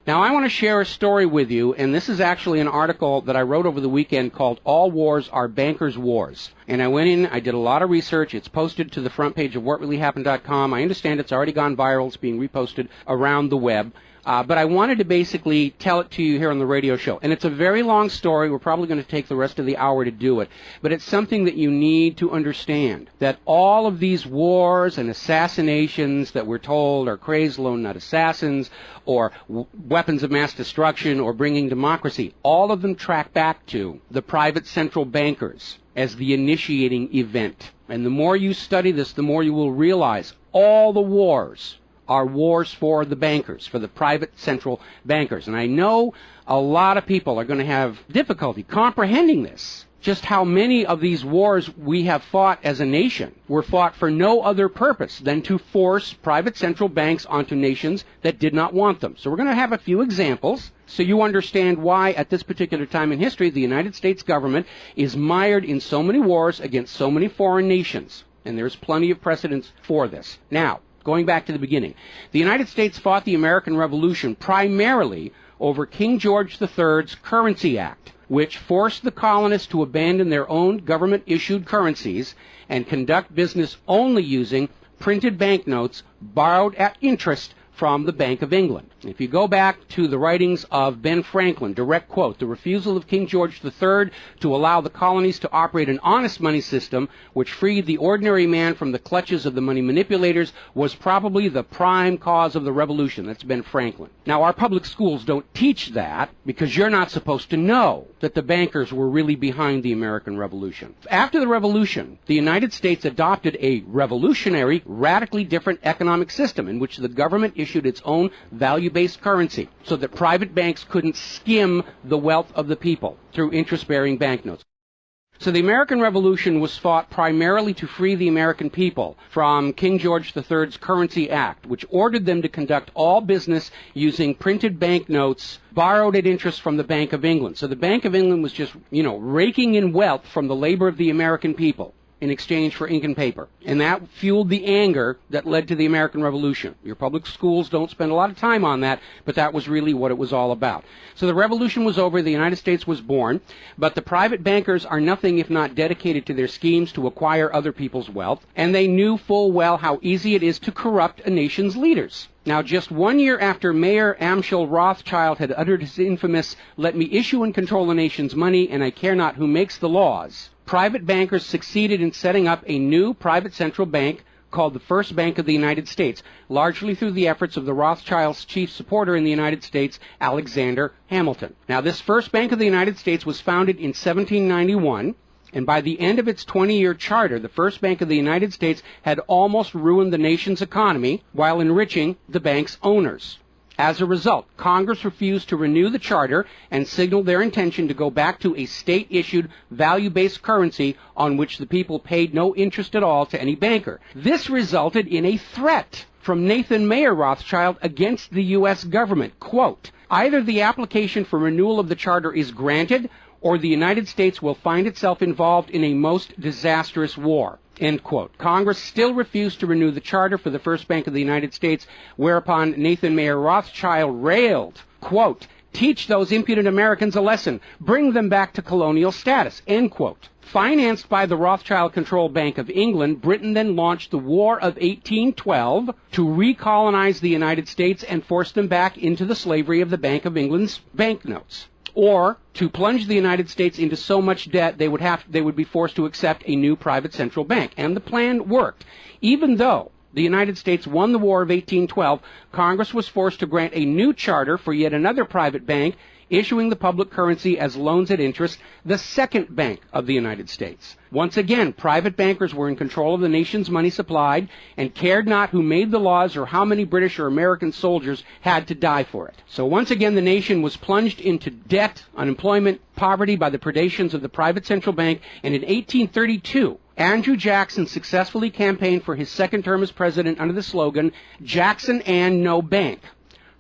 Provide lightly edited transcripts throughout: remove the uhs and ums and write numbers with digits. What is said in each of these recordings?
Now, I want to share a story with you, and this is actually an article that I wrote over the weekend called All Wars Are Bankers' Wars. And I went in, I did a lot of research. It's posted to the front page of whatreallyhappened.com. I understand it's already gone viral. It's being reposted around the web. But I wanted to basically tell it to you here on the radio show. And it's a very long story. We're probably going to take the rest of the hour to do it. But it's something that you need to understand, that all of these wars and assassinations that we're told are crazed lone nut assassins or weapons of mass destruction or bringing democracy, all of them track back to the private central bankers as the initiating event. And the more you study this, the more you will realize all the wars are wars for the bankers, for the private central bankers. And I know a lot of people are going to have difficulty comprehending this, just how many of these wars we have fought as a nation were fought for no other purpose than to force private central banks onto nations that did not want them. So we're going to have a few examples so you understand why at this particular time in history the United States government is mired in so many wars against so many foreign nations. And there's plenty of precedents for this. Now, going back to the beginning, the United States fought the American Revolution primarily over King George III's Currency Act, which forced the colonists to abandon their own government-issued currencies and conduct business only using printed banknotes borrowed at interest from the Bank of England. If you go back to the writings of Ben Franklin, direct quote, the refusal of King George III to allow the colonies to operate an honest money system which freed the ordinary man from the clutches of the money manipulators was probably the prime cause of the revolution. That's Ben Franklin. Now, our public schools don't teach that because you're not supposed to know that the bankers were really behind the American Revolution. After the Revolution, the United States adopted a revolutionary, radically different economic system in which the government issued its own value-based currency so that private banks couldn't skim the wealth of the people through interest-bearing banknotes. So the American Revolution was fought primarily to free the American people from King George III's Currency Act, which ordered them to conduct all business using printed banknotes borrowed at interest from the Bank of England. So the Bank of England was just, raking in wealth from the labor of the American people in exchange for ink and paper. And that fueled the anger that led to the American Revolution. Your public schools don't spend a lot of time on that, but that was really what it was all about. So the revolution was over, the United States was born, but the private bankers are nothing if not dedicated to their schemes to acquire other people's wealth, and they knew full well how easy it is to corrupt a nation's leaders. Now, just 1 year after Mayor Amschel Rothschild had uttered his infamous, "Let me issue and control the nation's money, and I care not who makes the laws," private bankers succeeded in setting up a new private central bank called the First Bank of the United States, largely through the efforts of the Rothschilds' chief supporter in the United States, Alexander Hamilton. Now, this First Bank of the United States was founded in 1791, and by the end of its 20-year charter, the First Bank of the United States had almost ruined the nation's economy while enriching the bank's owners. As a result, Congress refused to renew the charter and signaled their intention to go back to a state-issued, value-based currency on which the people paid no interest at all to any banker. This resulted in a threat from Nathan Mayer Rothschild against the U.S. government. Quote, "Either the application for renewal of the charter is granted, or the United States will find itself involved in a most disastrous war." End quote. Congress still refused to renew the charter for the First Bank of the United States, whereupon Nathan Mayer Rothschild railed, quote, "Teach those impudent Americans a lesson. Bring them back to colonial status." End quote. Financed by the Rothschild-controlled Bank of England, Britain then launched the War of 1812 to recolonize the United States and force them back into the slavery of the Bank of England's banknotes, or to plunge the United States into so much debt they would be forced to accept a new private central bank. And the plan worked. Even though the United States won the War of 1812, Congress was forced to grant a new charter for yet another private bank, issuing the public currency as loans at interest, the Second Bank of the United States. Once again, private bankers were in control of the nation's money supply and cared not who made the laws or how many British or American soldiers had to die for it. So once again, the nation was plunged into debt, unemployment, poverty by the predations of the private central bank, and in 1832, Andrew Jackson successfully campaigned for his second term as president under the slogan, "Jackson and no bank."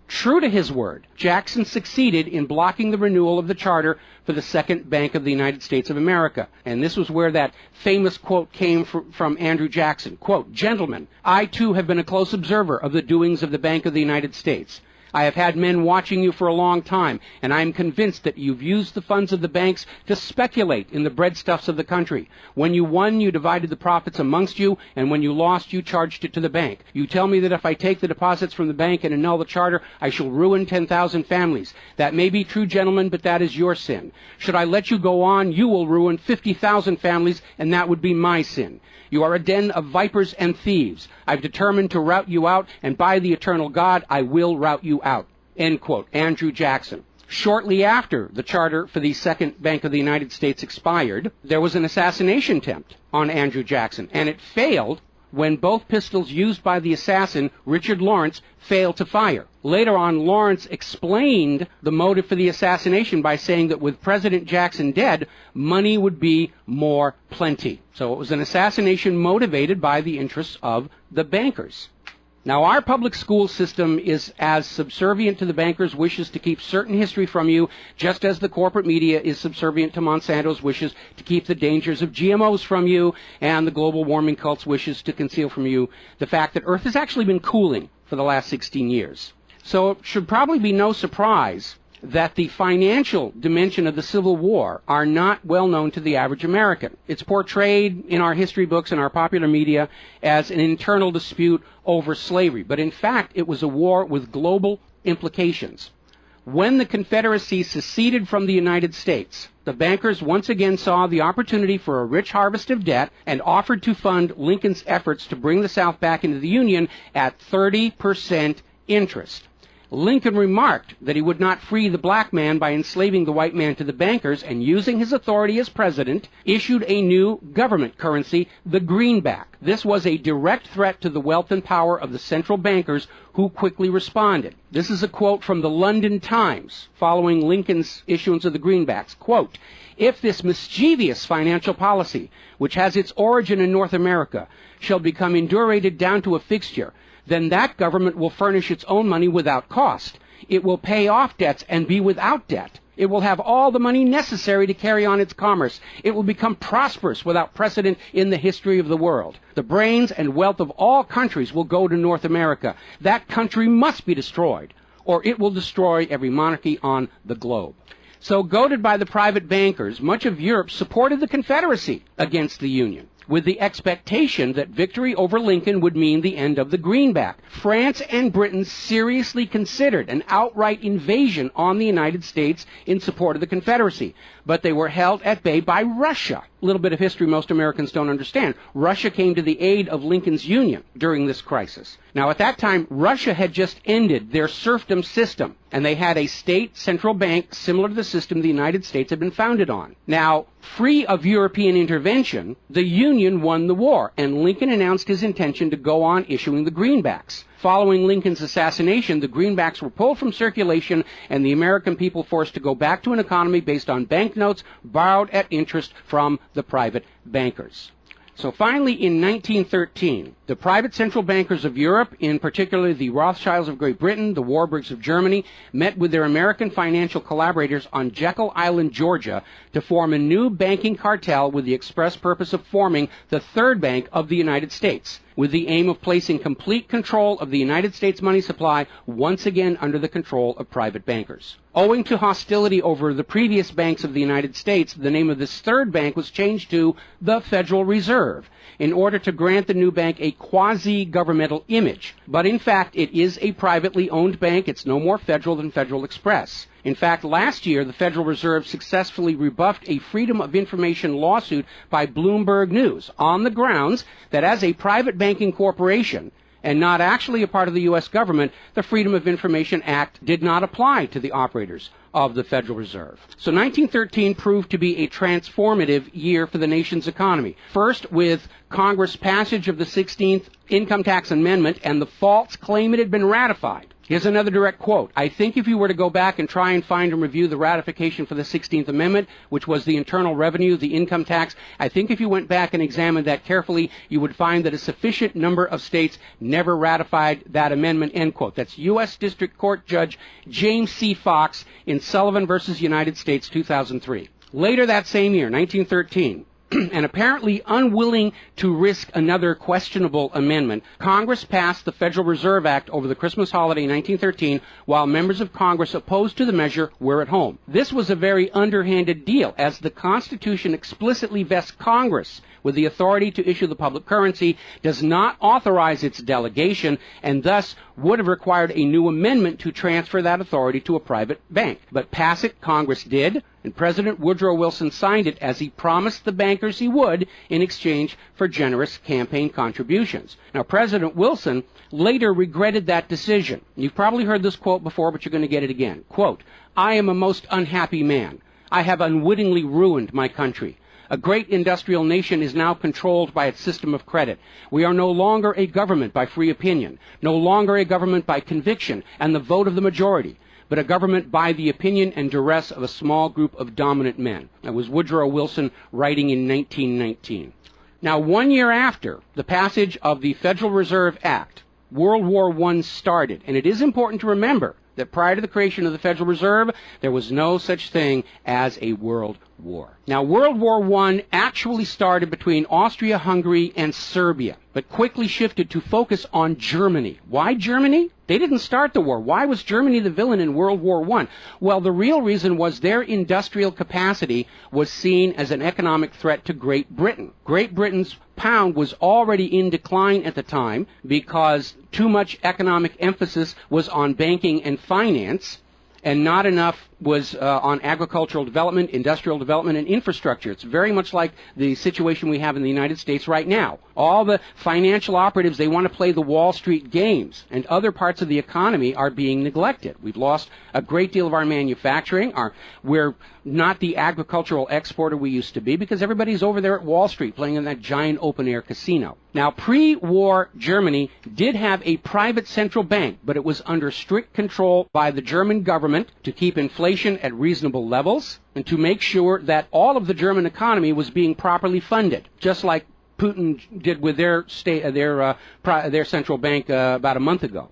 True to his word, Jackson succeeded in blocking the renewal of the charter for the Second Bank of the United States of America. And this was where that famous quote came from Andrew Jackson. Quote, "Gentlemen, I too have been a close observer of the doings of the Bank of the United States. I have had men watching you for a long time, and I am convinced that you've used the funds of the banks to speculate in the breadstuffs of the country. When you won, you divided the profits amongst you, and when you lost, you charged it to the bank. You tell me that if I take the deposits from the bank and annul the charter, I shall ruin 10,000 families. That may be true, gentlemen, but that is your sin. Should I let you go on, you will ruin 50,000 families, and that would be my sin. You are a den of vipers and thieves. I've determined to rout you out, and by the eternal God, I will rout you out. End quote. Andrew Jackson. Shortly after the charter for the Second Bank of the United States expired, there was an assassination attempt on Andrew Jackson, and it failed when both pistols used by the assassin, Richard Lawrence, failed to fire. Later on, Lawrence explained the motive for the assassination by saying that with President Jackson dead, money would be more plenty. So it was an assassination motivated by the interests of the bankers. Now, our public school system is as subservient to the bankers' wishes to keep certain history from you, just as the corporate media is subservient to Monsanto's wishes to keep the dangers of GMOs from you, and the global warming cult's wishes to conceal from you the fact that Earth has actually been cooling for the last 16 years. So it should probably be no surprise that the financial dimension of the Civil War are not well known to the average American. It's portrayed in our history books and our popular media as an internal dispute over slavery, but in fact it was a war with global implications. When the Confederacy seceded from the United States, the bankers once again saw the opportunity for a rich harvest of debt and offered to fund Lincoln's efforts to bring the South back into the Union at 30% interest. Lincoln remarked that he would not free the black man by enslaving the white man to the bankers, and using his authority as president, issued a new government currency, the greenback. This was a direct threat to the wealth and power of the central bankers, who quickly responded. This is a quote from the London Times following Lincoln's issuance of the greenbacks. Quote, "If this mischievous financial policy, which has its origin in North America, shall become indurated down to a fixture, then that government will furnish its own money without cost. It will pay off debts and be without debt. It will have all the money necessary to carry on its commerce. It will become prosperous without precedent in the history of the world. The brains and wealth of all countries will go to North America. That country must be destroyed, or it will destroy every monarchy on the globe." So, goaded by the private bankers, much of Europe supported the Confederacy against the Union, with the expectation that victory over Lincoln would mean the end of the greenback. France and Britain seriously considered an outright invasion on the United States in support of the Confederacy, but they were held at bay by Russia. A little bit of history most Americans don't understand. Russia came to the aid of Lincoln's Union during this crisis. Now, at that time, Russia had just ended their serfdom system, and they had a state central bank similar to the system the United States had been founded on. Now, free of European intervention, the Union won the war, and Lincoln announced his intention to go on issuing the greenbacks. Following Lincoln's assassination, the greenbacks were pulled from circulation, and the American people forced to go back to an economy based on banknotes borrowed at interest from the private bankers. So finally, in 1913, the private central bankers of Europe, in particular the Rothschilds of Great Britain, the Warburgs of Germany, met with their American financial collaborators on Jekyll Island, Georgia, to form a new banking cartel with the express purpose of forming the Third Bank of the United States, with the aim of placing complete control of the United States money supply once again under the control of private bankers. Owing to hostility over the previous banks of the United States, the name of this third bank was changed to the Federal Reserve, in order to grant the new bank a quasi-governmental image. But in fact, it is a privately owned bank. It's no more federal than Federal Express. In fact, last year, the Federal Reserve successfully rebuffed a Freedom of Information lawsuit by Bloomberg News on the grounds that as a private banking corporation, and not actually a part of the U.S. government, the Freedom of Information Act did not apply to the operators of the Federal Reserve. So 1913 proved to be a transformative year for the nation's economy. First, with Congress' passage of the 16th Income Tax Amendment and the false claim it had been ratified. Here's another direct quote. "I think if you were to go back and try and find and review the ratification for the 16th Amendment, which was the internal revenue, the income tax, I think if you went back and examined that carefully, you would find that a sufficient number of states never ratified that amendment," end quote. That's U.S. District Court Judge James C. Fox in Sullivan versus United States, 2003. Later that same year, 1913, and apparently unwilling to risk another questionable amendment, Congress passed the Federal Reserve Act over the Christmas holiday in 1913 while members of Congress opposed to the measure were at home. This was a very underhanded deal, as the Constitution explicitly vests Congress with the authority to issue the public currency, does not authorize its delegation, and thus would have required a new amendment to transfer that authority to a private bank. But pass it, Congress did, and President Woodrow Wilson signed it as he promised the bankers he would in exchange for generous campaign contributions. Now, President Wilson later regretted that decision. You've probably heard this quote before, but you're going to get it again. Quote, "I am a most unhappy man. I have unwittingly ruined my country. A great industrial nation is now controlled by its system of credit. We are no longer a government by free opinion, no longer a government by conviction and the vote of the majority, but a government by the opinion and duress of a small group of dominant men." That was Woodrow Wilson writing in 1919. Now, 1 year after the passage of the Federal Reserve Act, World War I started, and it is important to remember that prior to the creation of the Federal Reserve, there was no such thing as a world war. Now, World War I actually started between Austria, Hungary, and Serbia, but quickly shifted to focus on Germany. Why Germany? They didn't start the war. Why was Germany the villain in World War I? Well, the real reason was their industrial capacity was seen as an economic threat to Great Britain. Great Britain's pound was already in decline at the time because too much economic emphasis was on banking and finance, and not enough was on agricultural development, industrial development, and infrastructure. It's very much like the situation we have in the United States right now. All the financial operatives, they want to play the Wall Street games, and other parts of the economy are being neglected. We've lost a great deal of our manufacturing. We're not the agricultural exporter we used to be because everybody's over there at Wall Street playing in that giant open-air casino. Now, pre-war Germany did have a private central bank, but it was under strict control by the German government to keep inflation at reasonable levels and to make sure that all of the German economy was being properly funded, just like Putin did with their central bank about a month ago.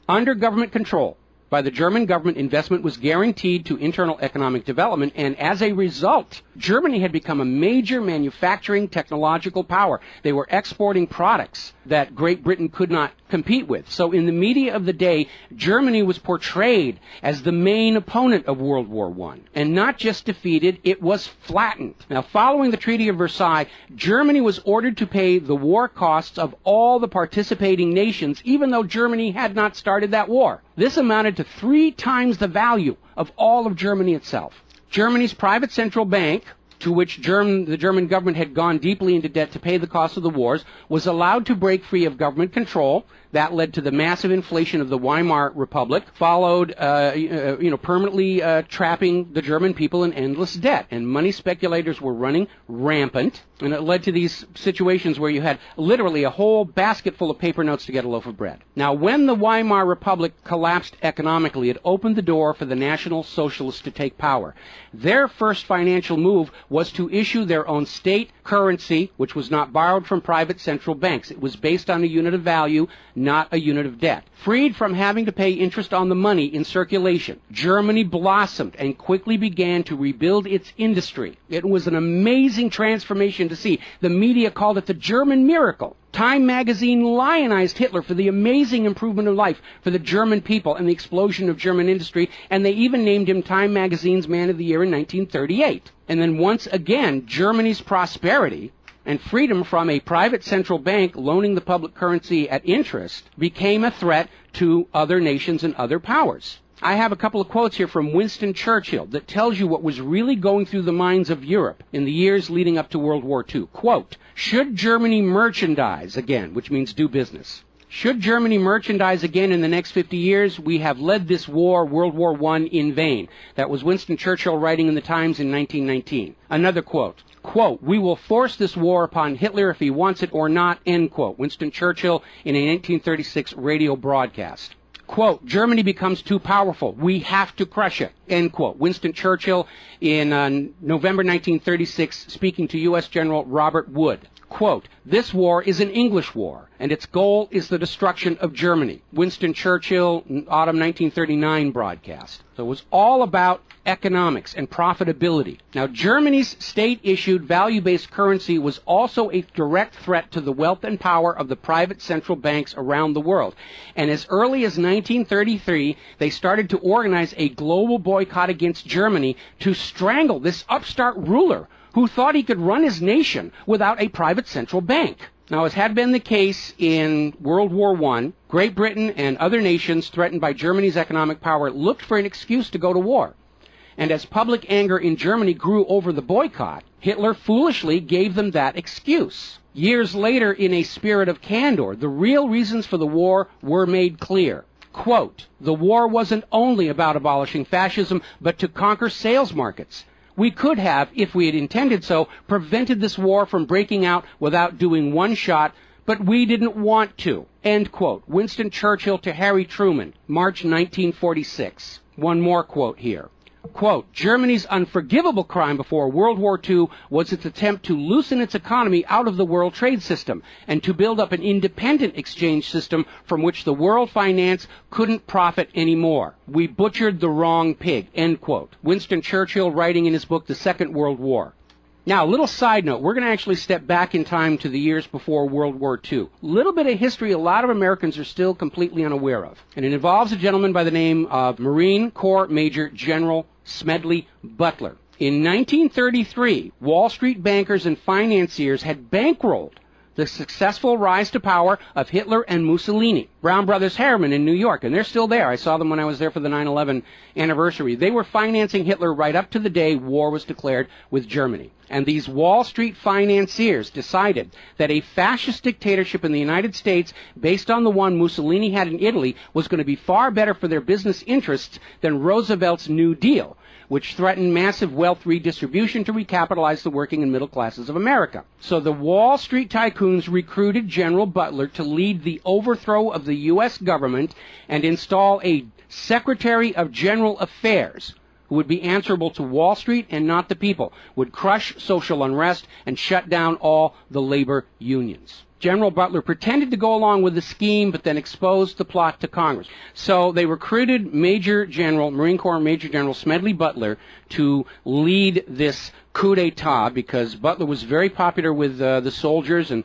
Under government control by the German government, investment was guaranteed to internal economic development, and as a result, Germany had become a major manufacturing technological power. They were exporting products that Great Britain could not compete with. So in the media of the day, Germany was portrayed as the main opponent of World War I. And not just defeated, it was flattened. Now, following the Treaty of Versailles, Germany was ordered to pay the war costs of all the participating nations, even though Germany had not started that war. This amounted to 3 times the value of all of Germany itself. Germany's private central bank, to which the German government had gone deeply into debt to pay the cost of the wars, was allowed to break free of government control. That led to the massive inflation of the Weimar Republic, followed, permanently trapping the German people in endless debt. And money speculators were running rampant, and it led to these situations where you had literally a whole basket full of paper notes to get a loaf of bread. Now, when the Weimar Republic collapsed economically, it opened the door for the National Socialists to take power. Their first financial move was to issue their own state currency, which was not borrowed from private central banks. It was based on a unit of value, not a unit of debt. Freed from having to pay interest on the money in circulation, Germany blossomed and quickly began to rebuild its industry. It was an amazing transformation to see. The media called it the German miracle. Time magazine lionized Hitler for the amazing improvement of life for the German people and the explosion of German industry, and they even named him Time magazine's Man of the Year in 1938. And then once again, Germany's prosperity and freedom from a private central bank loaning the public currency at interest became a threat to other nations and other powers. I have a couple of quotes here from Winston Churchill that tells you what was really going through the minds of Europe in the years leading up to World War II. Quote, "Should Germany merchandise again," which means do business, "should Germany merchandise again in the next 50 years, we have led this war, World War I, in vain." That was Winston Churchill writing in the Times in 1919. Another quote, "We will force this war upon Hitler if he wants it or not," end quote. Winston Churchill in a 1936 radio broadcast. Quote, "Germany becomes too powerful. We have to crush it," end quote. Winston Churchill in November 1936 speaking to U.S. General Robert Wood. Quote, "This war is an English war, and its goal is the destruction of Germany." Winston Churchill, autumn 1939 broadcast. So it was all about economics and profitability. Now, Germany's state-issued value-based currency was also a direct threat to the wealth and power of the private central banks around the world. And as early as 1933, they started to organize a global boycott against Germany to strangle this upstart ruler who thought he could run his nation without a private central bank. Now, as had been the case in World War I, Great Britain and other nations threatened by Germany's economic power looked for an excuse to go to war. And as public anger in Germany grew over the boycott, Hitler foolishly gave them that excuse. Years later, in a spirit of candor, the real reasons for the war were made clear. Quote, "The war wasn't only about abolishing fascism, but to conquer sales markets. We could have, if we had intended so, prevented this war from breaking out without doing one shot, but we didn't want to." End quote. Winston Churchill to Harry Truman, March 1946. One more quote here. Quote, "Germany's unforgivable crime before World War II was its attempt to loosen its economy out of the world trade system and to build up an independent exchange system from which the world finance couldn't profit anymore. We butchered the wrong pig." End quote. Winston Churchill writing in his book, The Second World War. Now, a little side note. We're going to actually step back in time to the years before World War II. A little bit of history a lot of Americans are still completely unaware of. And it involves a gentleman by the name of Marine Corps Major General Smedley Butler. In 1933, Wall Street bankers and financiers had bankrolled the successful rise to power of Hitler and Mussolini. Brown Brothers Harriman in New York, and they're still there. I saw them when I was there for the 9/11 anniversary. They were financing Hitler right up to the day war was declared with Germany. And these Wall Street financiers decided that a fascist dictatorship in the United States, based on the one Mussolini had in Italy, was going to be far better for their business interests than Roosevelt's New Deal, which threatened massive wealth redistribution to recapitalize the working and middle classes of America. So the Wall Street tycoons recruited General Butler to lead the overthrow of the U.S. government and install a Secretary of General Affairs who would be answerable to Wall Street and not the people, would crush social unrest and shut down all the labor unions. General Butler pretended to go along with the scheme, but then exposed the plot to Congress. So they recruited Marine Corps Major General Smedley Butler to lead this coup d'etat because Butler was very popular with the soldiers, and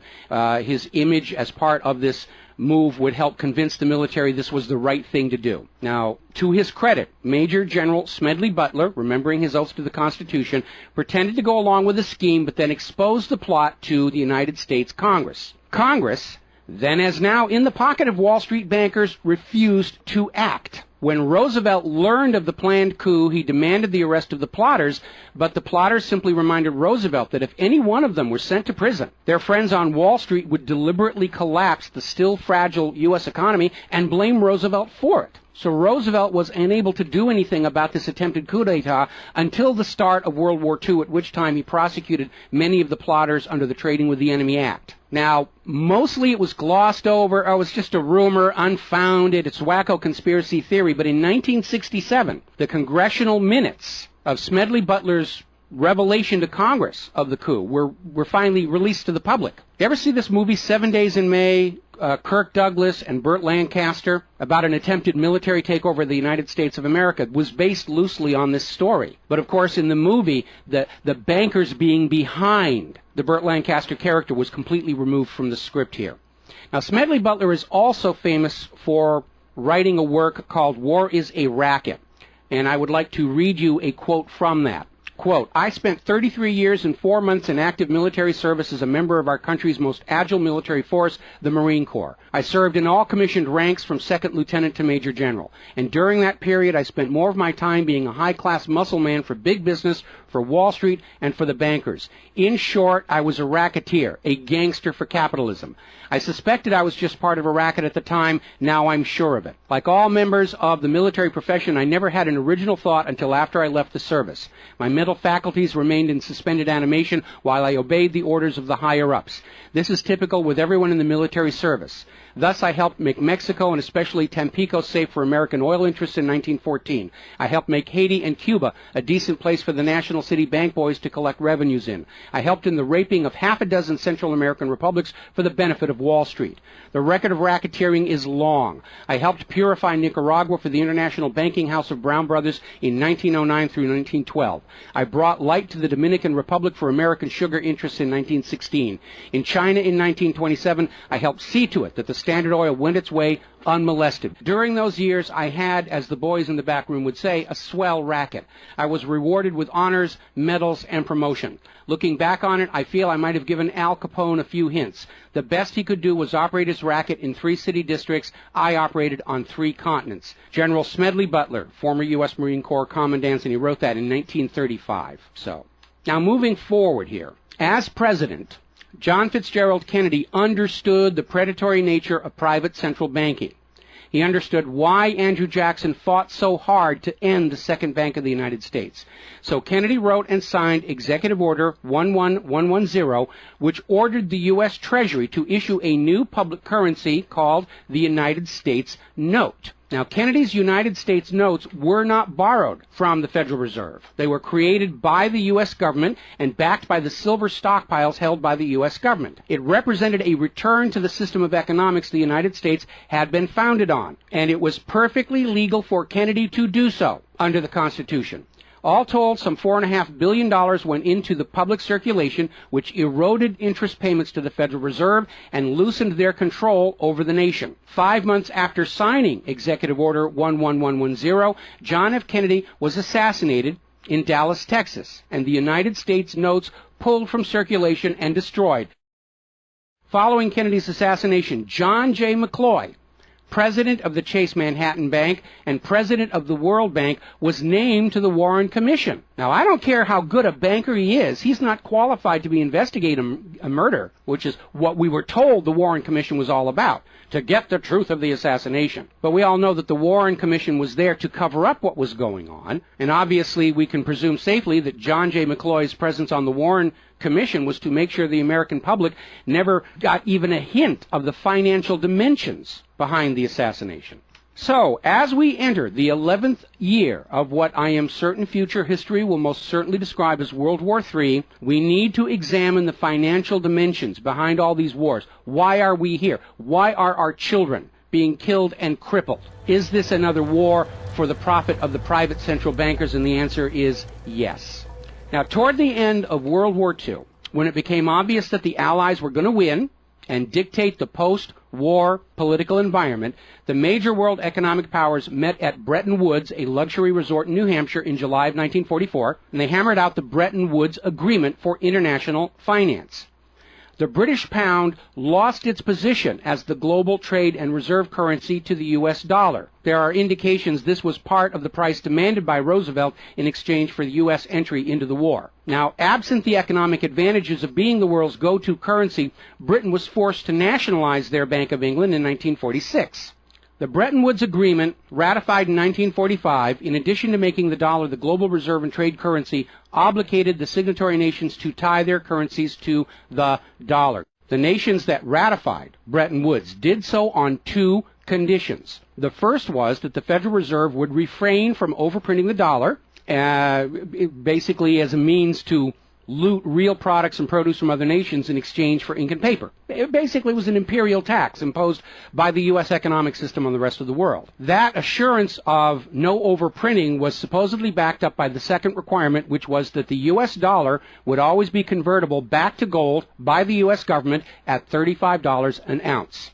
his image as part of this move would help convince the military this was the right thing to do. Now, to his credit, Major General Smedley Butler, remembering his oath to the Constitution, pretended to go along with the scheme, but then exposed the plot to the United States Congress. Congress, then as now in the pocket of Wall Street bankers, refused to act. When Roosevelt learned of the planned coup, he demanded the arrest of the plotters, but the plotters simply reminded Roosevelt that if any one of them were sent to prison, their friends on Wall Street would deliberately collapse the still fragile U.S. economy and blame Roosevelt for it. So Roosevelt was unable to do anything about this attempted coup d'etat until the start of World War II, at which time he prosecuted many of the plotters under the Trading with the Enemy Act. Now, mostly it was glossed over. Oh, it's just a rumor, unfounded. It's wacko conspiracy theory. But in 1967, the congressional minutes of Smedley Butler's revelation to Congress of the coup were finally released to the public. You ever see this movie 7 Days in May, Kirk Douglas and Burt Lancaster, about an attempted military takeover of the United States of America? It was based loosely on this story. But of course, in the movie, the bankers being behind the Burt Lancaster character was completely removed from the script here. Now, Smedley Butler is also famous for writing a work called War is a Racket. And I would like to read you a quote from that. Quote, "I spent 33 years and 4 months in active military service as a member of our country's most agile military force, the Marine Corps. I served in all commissioned ranks from second lieutenant to major general. And during that period, I spent more of my time being a high-class muscle man for big business, for Wall Street, and for the bankers. In short, I was a racketeer, a gangster for capitalism. I suspected I was just part of a racket at the time. Now I'm sure of it. Like all members of the military profession, I never had an original thought until after I left the service. My mental faculties remained in suspended animation while I obeyed the orders of the higher-ups. This is typical with everyone in the military service. Thus, I helped make Mexico and especially Tampico safe for American oil interests in 1914. I helped make Haiti and Cuba a decent place for the national International City bank boys to collect revenues in. I helped in the raping of half a dozen Central American republics for the benefit of Wall Street. The record of racketeering is long. I helped purify Nicaragua for the International Banking House of Brown Brothers in 1909 through 1912. I brought light to the Dominican Republic for American sugar interests in 1916. In China in 1927, I helped see to it that the Standard Oil went its way unmolested. During those years, I had, as the boys in the back room would say, a swell racket. I was rewarded with honors, medals, and promotion. Looking back on it, I feel I might have given Al Capone a few hints. The best he could do was operate his racket in 3 city districts. I operated on 3 continents. General Smedley Butler, former U.S. Marine Corps Commandant, and he wrote that in 1935. So, now moving forward here. As president, John Fitzgerald Kennedy understood the predatory nature of private central banking. He understood why Andrew Jackson fought so hard to end the Second Bank of the United States. So Kennedy wrote and signed Executive Order 11110, which ordered the U.S. Treasury to issue a new public currency called the United States Note. Now, Kennedy's United States notes were not borrowed from the Federal Reserve. They were created by the U.S. government and backed by the silver stockpiles held by the U.S. government. It represented a return to the system of economics the United States had been founded on, and it was perfectly legal for Kennedy to do so under the Constitution. All told, some $4.5 billion went into the public circulation, which eroded interest payments to the Federal Reserve and loosened their control over the nation. 5 months after signing Executive Order 11110, John F. Kennedy was assassinated in Dallas, Texas, and the United States notes pulled from circulation and destroyed. Following Kennedy's assassination, John J. McCloy, president of the Chase Manhattan Bank and president of the World Bank, was named to the Warren Commission. Now, I don't care how good a banker he is. He's not qualified to be investigating a murder, which is what we were told the Warren Commission was all about, to get the truth of the assassination. But we all know that the Warren Commission was there to cover up what was going on, and obviously we can presume safely that John J. McCloy's presence on the Warren Commission was to make sure the American public never got even a hint of the financial dimensions behind the assassination. So, as we enter the 11th year of what I am certain future history will most certainly describe as World War III, we need to examine the financial dimensions behind all these wars. Why are we here? Why are our children being killed and crippled? Is this another war for the profit of the private central bankers? And the answer is yes. Now, toward the end of World War II, when it became obvious that the Allies were going to win and dictate the post-war political environment, the major world economic powers met at Bretton Woods, a luxury resort in New Hampshire, in July of 1944, and they hammered out the Bretton Woods Agreement for International Finance. The British pound lost its position as the global trade and reserve currency to the U.S. dollar. There are indications this was part of the price demanded by Roosevelt in exchange for the U.S. entry into the war. Now, absent the economic advantages of being the world's go-to currency, Britain was forced to nationalize their Bank of England in 1946. The Bretton Woods Agreement, ratified in 1945, in addition to making the dollar the global reserve and trade currency, obligated the signatory nations to tie their currencies to the dollar. The nations that ratified Bretton Woods did so on 2 conditions. The first was that the Federal Reserve would refrain from overprinting the dollar, basically as a means to loot real products and produce from other nations in exchange for ink and paper. It basically was an imperial tax imposed by the U.S. economic system on the rest of the world. That assurance of no overprinting was supposedly backed up by the second requirement, which was that the U.S. dollar would always be convertible back to gold by the U.S. government at $35 an ounce.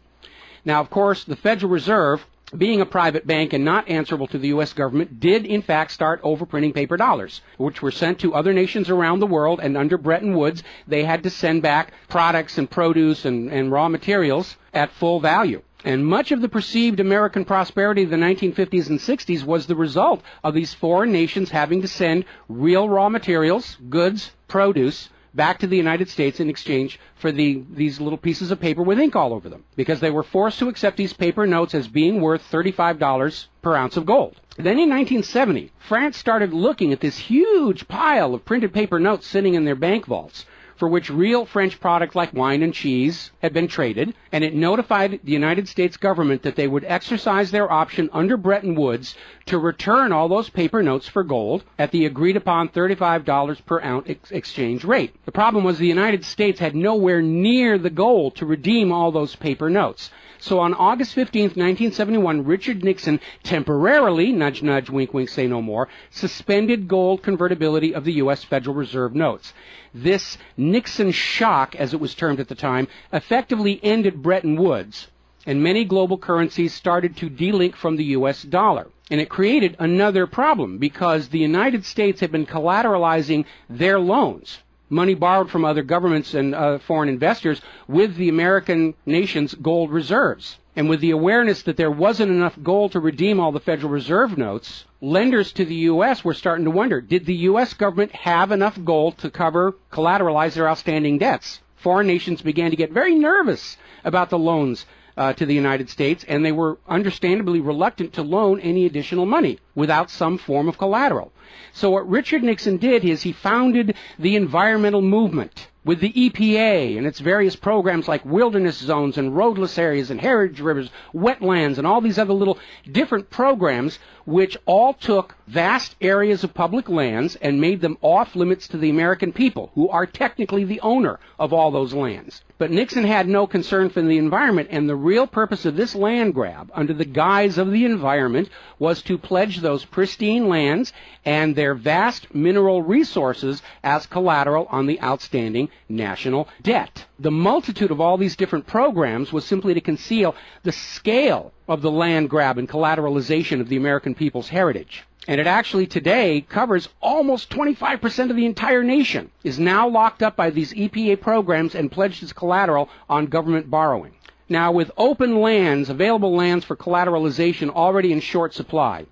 Now, of course, the Federal Reserve, being a private bank and not answerable to the U.S. government, did in fact start overprinting paper dollars, which were sent to other nations around the world, and under Bretton Woods, they had to send back products and produce and raw materials at full value. And much of the perceived American prosperity of the 1950s and 60s was the result of these foreign nations having to send real raw materials, goods, produce, back to the United States in exchange for these little pieces of paper with ink all over them, because they were forced to accept these paper notes as being worth $35 per ounce of gold. Then in 1970, France started looking at this huge pile of printed paper notes sitting in their bank vaults. for which real French products like wine and cheese had been traded, and it notified the United States government that they would exercise their option under Bretton Woods to return all those paper notes for gold at the agreed-upon $35 per ounce exchange rate. The problem was the United States had nowhere near the gold to redeem all those paper notes. So on August 15, 1971, Richard Nixon temporarily, nudge, nudge, wink, wink, say no more, suspended gold convertibility of the U.S. Federal Reserve notes. This Nixon shock, as it was termed at the time, effectively ended Bretton Woods, and many global currencies started to delink from the U.S. dollar. And it created another problem because the United States had been collateralizing their loans, money borrowed from other governments and foreign investors, with the American nation's gold reserves. And with the awareness that there wasn't enough gold to redeem all the Federal Reserve notes, lenders to the U.S. were starting to wonder, did the U.S. government have enough gold to collateralize their outstanding debts? Foreign nations began to get very nervous about the loans to the United States, and they were understandably reluctant to loan any additional money without some form of collateral. So what Richard Nixon did is he founded the environmental movement with the EPA and its various programs like wilderness zones and roadless areas and heritage rivers, wetlands, and all these other little different programs which all took vast areas of public lands and made them off limits to the American people, who are technically the owner of all those lands. But Nixon had no concern for the environment, and the real purpose of this land grab, under the guise of the environment, was to pledge those pristine lands and their vast mineral resources as collateral on the outstanding national debt. The multitude of all these different programs was simply to conceal the scale of the land grab and collateralization of the American people's heritage. And it actually today covers almost 25% of the entire nation, is now locked up by these EPA programs and pledged as collateral on government borrowing. Now, with open lands, available lands for collateralization already in short supply,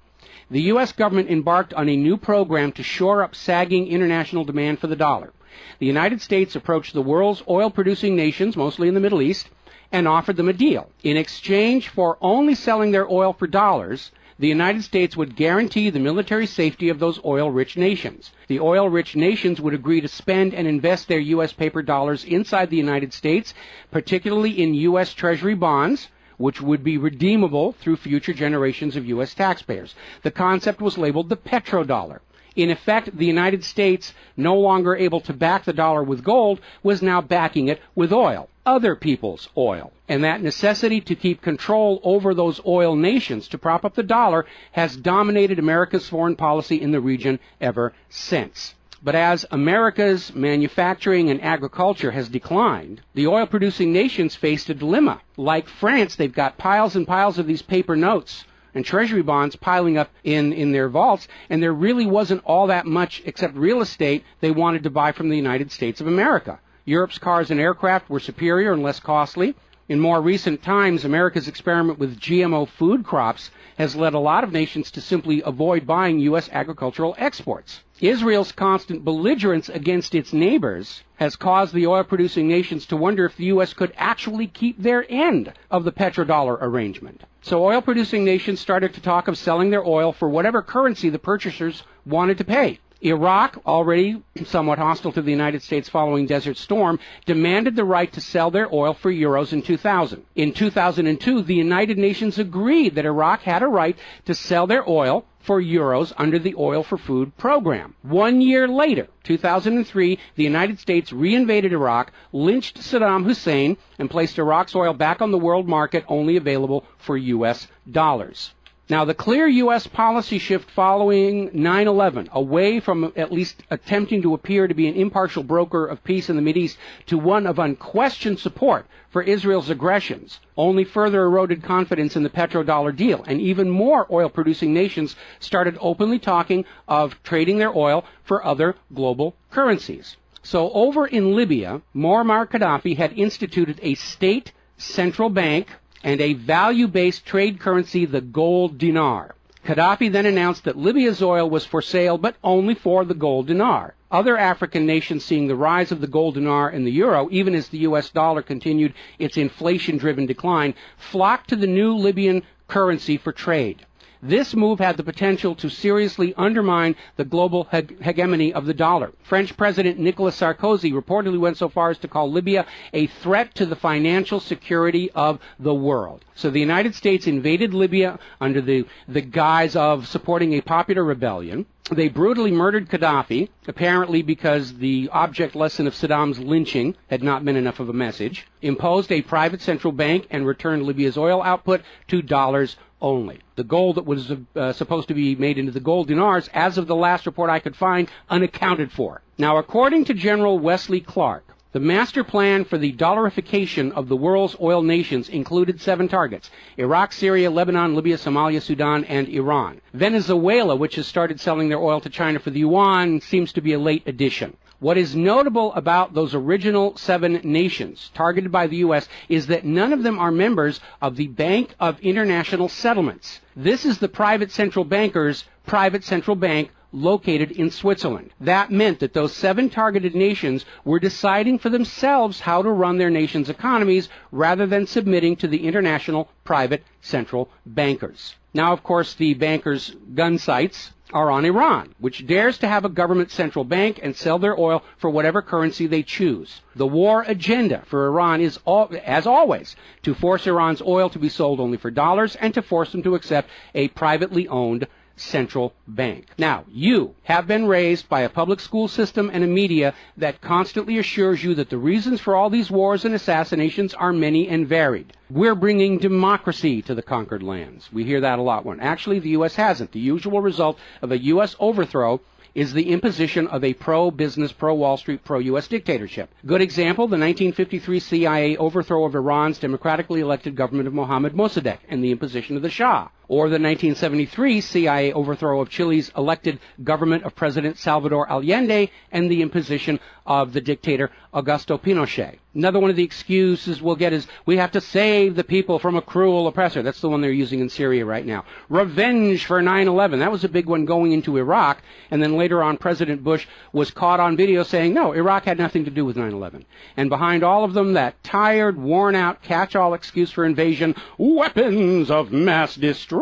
the U.S. government embarked on a new program to shore up sagging international demand for the dollar. The United States approached the world's oil-producing nations, mostly in the Middle East, and offered them a deal. In exchange for only selling their oil for dollars, the United States would guarantee the military safety of those oil-rich nations. The oil-rich nations would agree to spend and invest their U.S. paper dollars inside the United States, particularly in U.S. Treasury bonds, which would be redeemable through future generations of U.S. taxpayers. The concept was labeled the petrodollar. In effect, the United States, no longer able to back the dollar with gold, was now backing it with oil, other people's oil. And that necessity to keep control over those oil nations to prop up the dollar has dominated America's foreign policy in the region ever since. But as America's manufacturing and agriculture has declined, the oil-producing nations faced a dilemma. Like France, they've got piles and piles of these paper notes and treasury bonds piling up in their vaults, and there really wasn't all that much except real estate they wanted to buy from the United States of America. Europe's cars and aircraft were superior and less costly. In more recent times, America's experiment with GMO food crops has led a lot of nations to simply avoid buying U.S. agricultural exports. Israel's constant belligerence against its neighbors has caused the oil-producing nations to wonder if the U.S. could actually keep their end of the petrodollar arrangement. So oil-producing nations started to talk of selling their oil for whatever currency the purchasers wanted to pay. Iraq, already somewhat hostile to the United States following Desert Storm, demanded the right to sell their oil for euros in 2000. In 2002, the United Nations agreed that Iraq had a right to sell their oil for euros under the Oil for Food program. 1 year later, 2003, the United States reinvaded Iraq, lynched Saddam Hussein, and placed Iraq's oil back on the world market, only available for U.S. dollars. Now, the clear U.S. policy shift following 9/11, away from at least attempting to appear to be an impartial broker of peace in the Mideast to one of unquestioned support for Israel's aggressions, only further eroded confidence in the petrodollar deal, and even more oil-producing nations started openly talking of trading their oil for other global currencies. So over in Libya, Muammar Gaddafi had instituted a state central bank and a value-based trade currency, the gold dinar. Gaddafi then announced that Libya's oil was for sale, but only for the gold dinar. Other African nations, seeing the rise of the gold dinar and the euro, even as the U.S. dollar continued its inflation-driven decline, flocked to the new Libyan currency for trade. This move had the potential to seriously undermine the global hegemony of the dollar. French President Nicolas Sarkozy reportedly went so far as to call Libya a threat to the financial security of the world. So the United States invaded Libya under the guise of supporting a popular rebellion. They brutally murdered Gaddafi, apparently because the object lesson of Saddam's lynching had not been enough of a message, imposed a private central bank, and returned Libya's oil output to dollars only. The gold that was supposed to be made into the gold dinars, as of the last report I could find, unaccounted for. Now, according to General Wesley Clark, the master plan for the dollarification of the world's oil nations included 7 targets: Iraq, Syria, Lebanon, Libya, Somalia, Sudan, and Iran. Venezuela, which has started selling their oil to China for the yuan, seems to be a late addition. What is notable about those original 7 nations targeted by the U.S. is that none of them are members of the Bank of International Settlements. This is the private central banker's private central bank located in Switzerland. That meant that those 7 targeted nations were deciding for themselves how to run their nation's economies rather than submitting to the international private central bankers. Now, of course, the bankers' gun sights are on Iran, which dares to have a government central bank and sell their oil for whatever currency they choose. The war agenda for Iran is, as always, to force Iran's oil to be sold only for dollars and to force them to accept a privately owned central bank. Now, you have been raised by a public school system and a media that constantly assures you that the reasons for all these wars and assassinations are many and varied. We're bringing democracy to the conquered lands. We hear that a lot. When actually the U.S. hasn't. The usual result of a U.S. overthrow is the imposition of a pro-business, pro-Wall Street, pro-U.S. dictatorship. Good example, the 1953 CIA overthrow of Iran's democratically elected government of Mohammad Mossadegh and the imposition of the Shah. Or the 1973 CIA overthrow of Chile's elected government of President Salvador Allende and the imposition of the dictator Augusto Pinochet. Another one of the excuses we'll get is we have to save the people from a cruel oppressor. That's the one they're using in Syria right now. Revenge for 9/11. That was a big one going into Iraq. And then later on, President Bush was caught on video saying, no, Iraq had nothing to do with 9/11. And behind all of them, that tired, worn-out, catch-all excuse for invasion, weapons of mass destruction.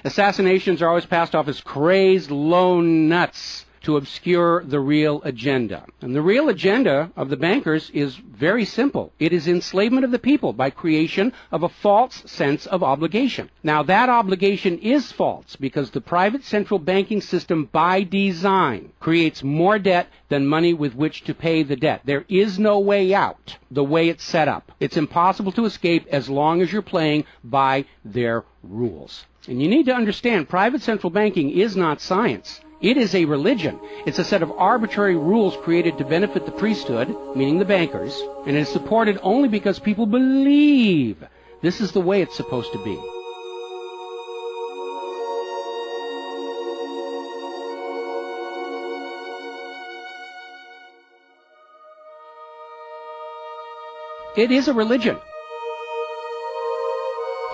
Assassinations are always passed off as crazed lone nuts to obscure the real agenda. And the real agenda of the bankers is very simple. It is enslavement of the people by creation of a false sense of obligation. Now, that obligation is false because the private central banking system by design creates more debt than money with which to pay the debt. There is no way out the way it's set up. It's impossible to escape as long as you're playing by their rules. And you need to understand, private central banking is not science. It is a religion. It's a set of arbitrary rules created to benefit the priesthood, meaning the bankers, and it is supported only because people believe this is the way it's supposed to be. It is a religion.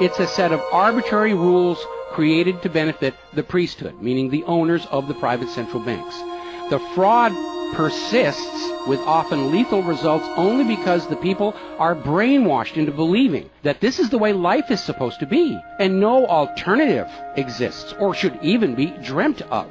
It's a set of arbitrary rules created to benefit the priesthood, meaning the owners of the private central banks. The fraud persists with often lethal results only because the people are brainwashed into believing that this is the way life is supposed to be, and no alternative exists or should even be dreamt of.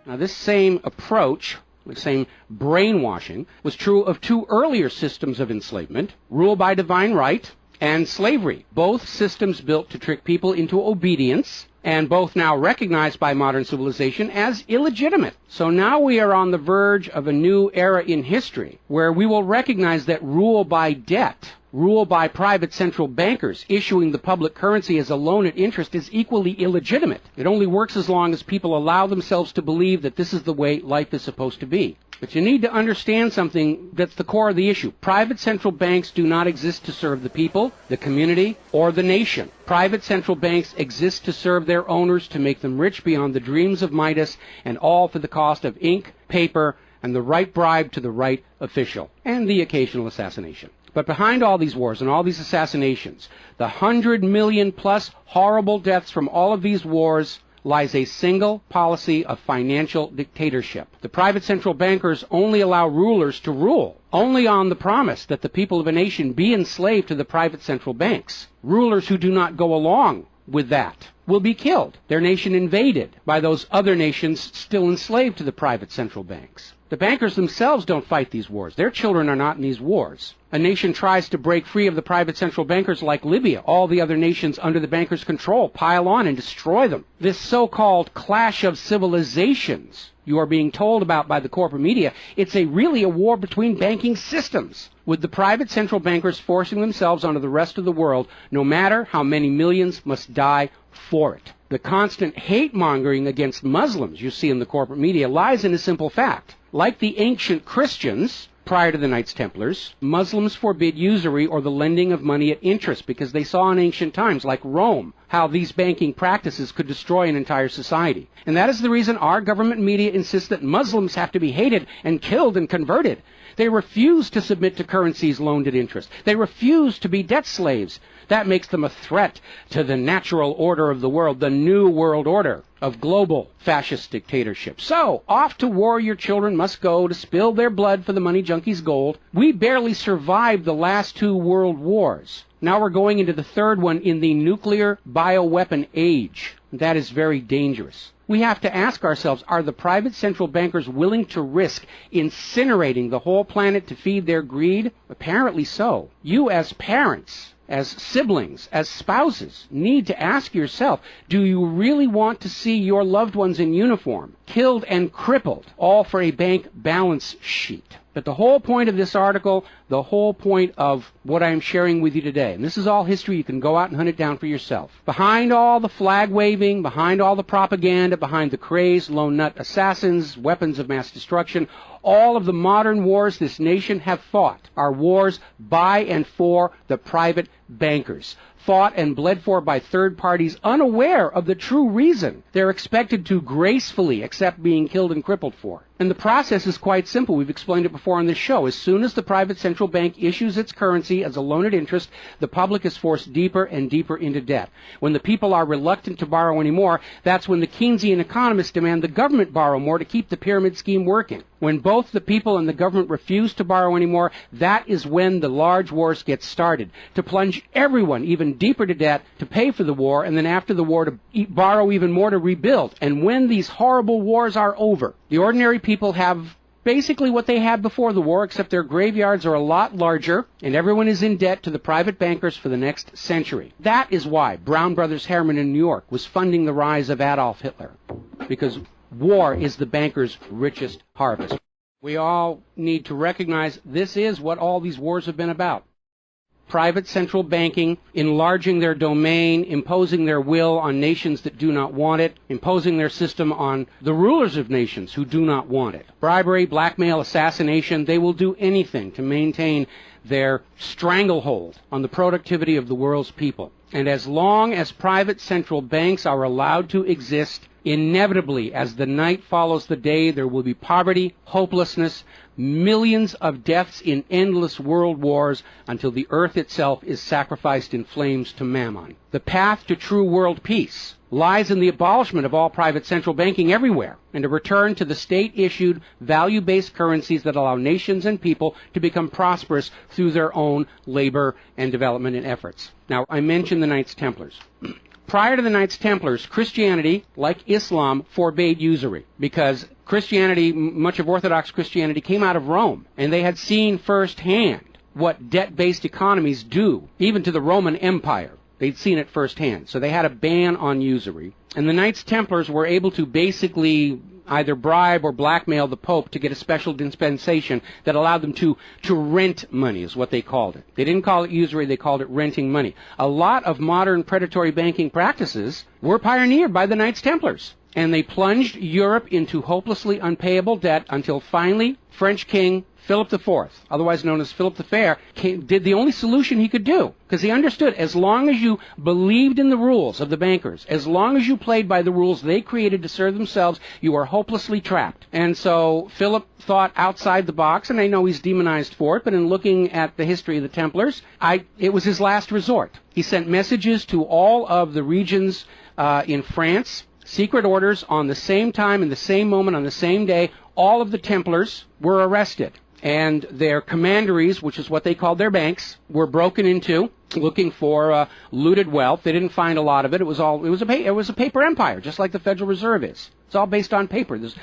Now, this same approach, the same brainwashing, was true of 2 earlier systems of enslavement, rule by divine right and slavery, both systems built to trick people into obedience, and both now recognized by modern civilization as illegitimate. So now we are on the verge of a new era in history where we will recognize that rule by debt, rule by private central bankers issuing the public currency as a loan at interest is equally illegitimate. It only works as long as people allow themselves to believe that this is the way life is supposed to be. But you need to understand something that's the core of the issue. Private central banks do not exist to serve the people, the community, or the nation. Private central banks exist to serve their owners, to make them rich beyond the dreams of Midas, and all for the cost of ink, paper, and the right bribe to the right official, and the occasional assassination. But behind all these wars and all these assassinations, the 100 million plus horrible deaths from all of these wars, lies a single policy of financial dictatorship. The private central bankers only allow rulers to rule, only on the promise that the people of a nation be enslaved to the private central banks. Rulers who do not go along with that will be killed, their nation invaded by those other nations still enslaved to the private central banks. The bankers themselves don't fight these wars. Their children are not in these wars. A nation tries to break free of the private central bankers like Libya. All the other nations under the bankers' control pile on and destroy them. This so-called clash of civilizations you are being told about by the corporate media, it's really a war between banking systems, with the private central bankers forcing themselves onto the rest of the world, no matter how many millions must die for it. The constant hate-mongering against Muslims you see in the corporate media lies in a simple fact. Like the ancient Christians, prior to the Knights Templars, Muslims forbid usury or the lending of money at interest because they saw in ancient times, like Rome, how these banking practices could destroy an entire society. And that is the reason our government media insists that Muslims have to be hated and killed and converted. They refuse to submit to currencies loaned at interest. They refuse to be debt slaves. That makes them a threat to the natural order of the world, the new world order of global fascist dictatorship. So, off to war your children must go to spill their blood for the money junkies' gold. We barely survived the last 2 world wars. Now we're going into the third one in the nuclear bioweapon age. That is very dangerous. We have to ask ourselves, are the private central bankers willing to risk incinerating the whole planet to feed their greed? Apparently so. You as parents, as siblings, as spouses, need to ask yourself, do you really want to see your loved ones in uniform, killed and crippled, all for a bank balance sheet? But the whole point of this article, the whole point of what I'm sharing with you today, and this is all history, you can go out and hunt it down for yourself. Behind all the flag waving, behind all the propaganda, behind the crazed lone nut assassins, weapons of mass destruction, all of the modern wars this nation have fought are wars by and for the private bankers, fought and bled for by third parties unaware of the true reason they're expected to gracefully accept being killed and crippled for. And the process is quite simple. We've explained it before on this show. As soon as the private central bank issues its currency as a loan at interest, the public is forced deeper and deeper into debt. When the people are reluctant to borrow anymore, that's when the Keynesian economists demand the government borrow more to keep the pyramid scheme working. When both the people and the government refuse to borrow anymore, that is when the large wars get started, to plunge everyone even deeper to debt to pay for the war, and then after the war to borrow even more to rebuild. And when these horrible wars are over, the ordinary people have basically what they had before the war, except their graveyards are a lot larger, and everyone is in debt to the private bankers for the next century. That is why Brown Brothers Harriman in New York was funding the rise of Adolf Hitler, because war is the bankers' richest harvest. We all need to recognize this is what all these wars have been about. Private central banking, enlarging their domain, imposing their will on nations that do not want it, imposing their system on the rulers of nations who do not want it. Bribery, blackmail, assassination, they will do anything to maintain their stranglehold on the productivity of the world's people. And as long as private central banks are allowed to exist, inevitably, as the night follows the day, there will be poverty, hopelessness, millions of deaths in endless world wars until the earth itself is sacrificed in flames to Mammon. The path to true world peace lies in the abolishment of all private central banking everywhere and a return to the state-issued, value-based currencies that allow nations and people to become prosperous through their own labor and development and efforts. Now, I mentioned the Knights Templars. Prior to the Knights Templars, Christianity, like Islam, forbade usury because Christianity, much of Orthodox Christianity, came out of Rome, and they had seen firsthand what debt-based economies do, even to the Roman Empire. They'd seen it firsthand, so they had a ban on usury. And the Knights Templars were able to basically either bribe or blackmail the Pope to get a special dispensation that allowed them to rent money, is what they called it. They didn't call it usury, they called it renting money. A lot of modern predatory banking practices were pioneered by the Knights Templars. And they plunged Europe into hopelessly unpayable debt until finally French King Philip IV, otherwise known as Philip the Fair, did the only solution he could do, because he understood as long as you believed in the rules of the bankers, as long as you played by the rules they created to serve themselves, you are hopelessly trapped. And so Philip thought outside the box, and I know he's demonized for it, but in looking at the history of the Templars, it was his last resort. He sent messages to all of the regions in France, secret orders on the same time, in the same moment, on the same day. All of the Templars were arrested, and their commanderies, which is what they called their banks, were broken into, looking for looted wealth. They didn't find a lot of it. It was a paper empire, just like the Federal Reserve is. It's all based on paper. There's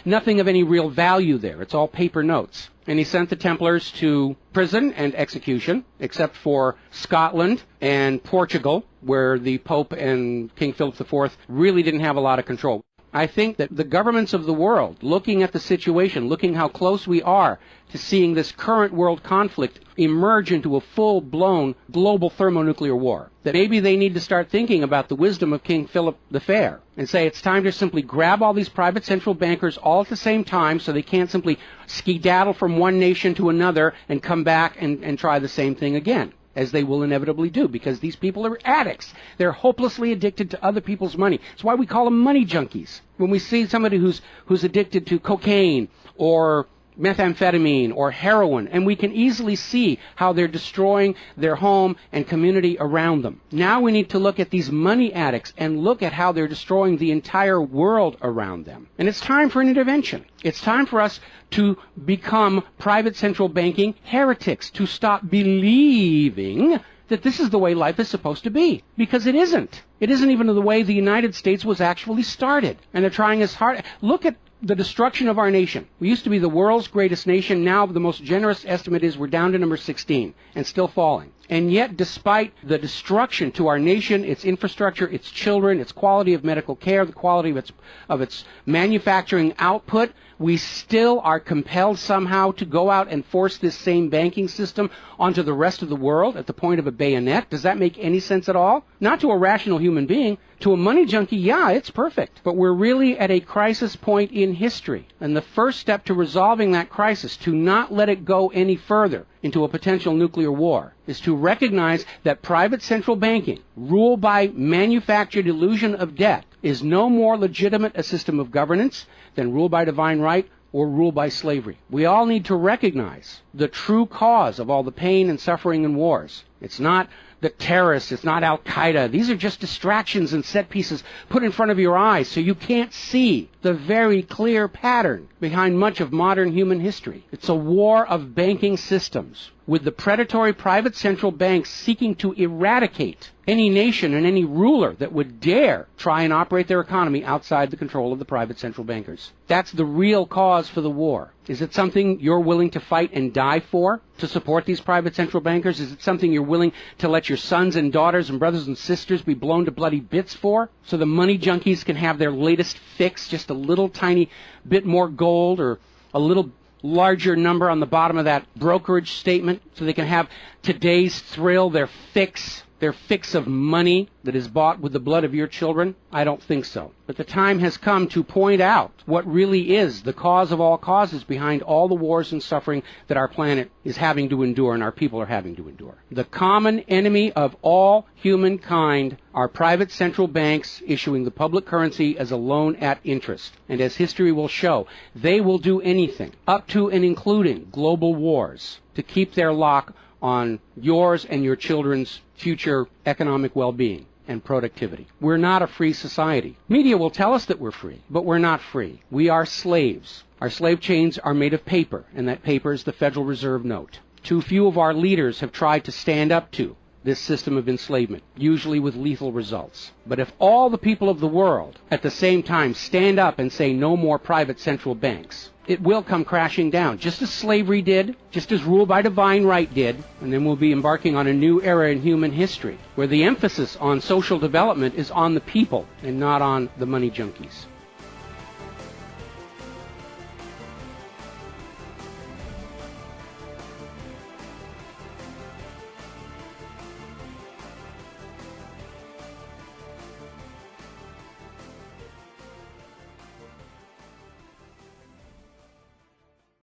nothing of any real value there. It's all paper notes. And he sent the Templars to prison and execution, except for Scotland and Portugal, where the Pope and King Philip IV really didn't have a lot of control. I think that the governments of the world, looking at the situation, looking how close we are to seeing this current world conflict emerge into a full-blown global thermonuclear war, that maybe they need to start thinking about the wisdom of King Philip the Fair and say it's time to simply grab all these private central bankers all at the same time so they can't simply skedaddle from one nation to another and come back and try the same thing again, as they will inevitably do, because these people are addicts. They're hopelessly addicted to other people's money. That's why we call them money junkies. When we see somebody who's addicted to cocaine or methamphetamine or heroin, and we can easily see how they're destroying their home and community around them. Now we need to look at these money addicts and look at how they're destroying the entire world around them. And it's time for an intervention. It's time for us to become private central banking heretics, to stop believing that this is the way life is supposed to be, because it isn't. It isn't even the way the United States was actually started. And they're trying as hard. Look at the destruction of our nation. We used to be the world's greatest nation. Now the most generous estimate is we're down to number 16 and still falling. And yet, despite the destruction to our nation, its infrastructure, its children, its quality of medical care, the quality of its manufacturing output, we still are compelled somehow to go out and force this same banking system onto the rest of the world at the point of a bayonet. Does that make any sense at all? Not to a rational human being. To a money junkie, yeah, it's perfect. But we're really at a crisis point in history. And the first step to resolving that crisis, to not let it go any further into a potential nuclear war, is to recognize that private central banking, ruled by manufactured illusion of debt, is no more legitimate a system of governance than rule by divine right or rule by slavery. We all need to recognize the true cause of all the pain and suffering and wars. It's not the terrorists, it's not Al-Qaeda. These are just distractions and set pieces put in front of your eyes so you can't see the very clear pattern behind much of modern human history. It's a war of banking systems, with the predatory private central banks seeking to eradicate any nation and any ruler that would dare try and operate their economy outside the control of the private central bankers. That's the real cause for the war. Is it something you're willing to fight and die for, to support these private central bankers? Is it something you're willing to let your sons and daughters and brothers and sisters be blown to bloody bits for, so the money junkies can have their latest fix, just a little tiny bit more gold or a little larger number on the bottom of that brokerage statement, so they can have today's thrill, their fix of money that is bought with the blood of your children? I don't think so. But the time has come to point out what really is the cause of all causes behind all the wars and suffering that our planet is having to endure and our people are having to endure. The common enemy of all humankind are private central banks issuing the public currency as a loan at interest. And as history will show, they will do anything, up to and including global wars, to keep their lock on yours and your children's future economic well-being and productivity. We're not a free society. Media will tell us that we're free, but we're not free. We are slaves. Our slave chains are made of paper, and that paper is the Federal Reserve note. Too few of our leaders have tried to stand up to this system of enslavement, usually with lethal results. But if all the people of the world at the same time stand up and say no more private central banks, it will come crashing down, just as slavery did, just as rule by divine right did, and then we'll be embarking on a new era in human history, where the emphasis on social development is on the people and not on the money junkies.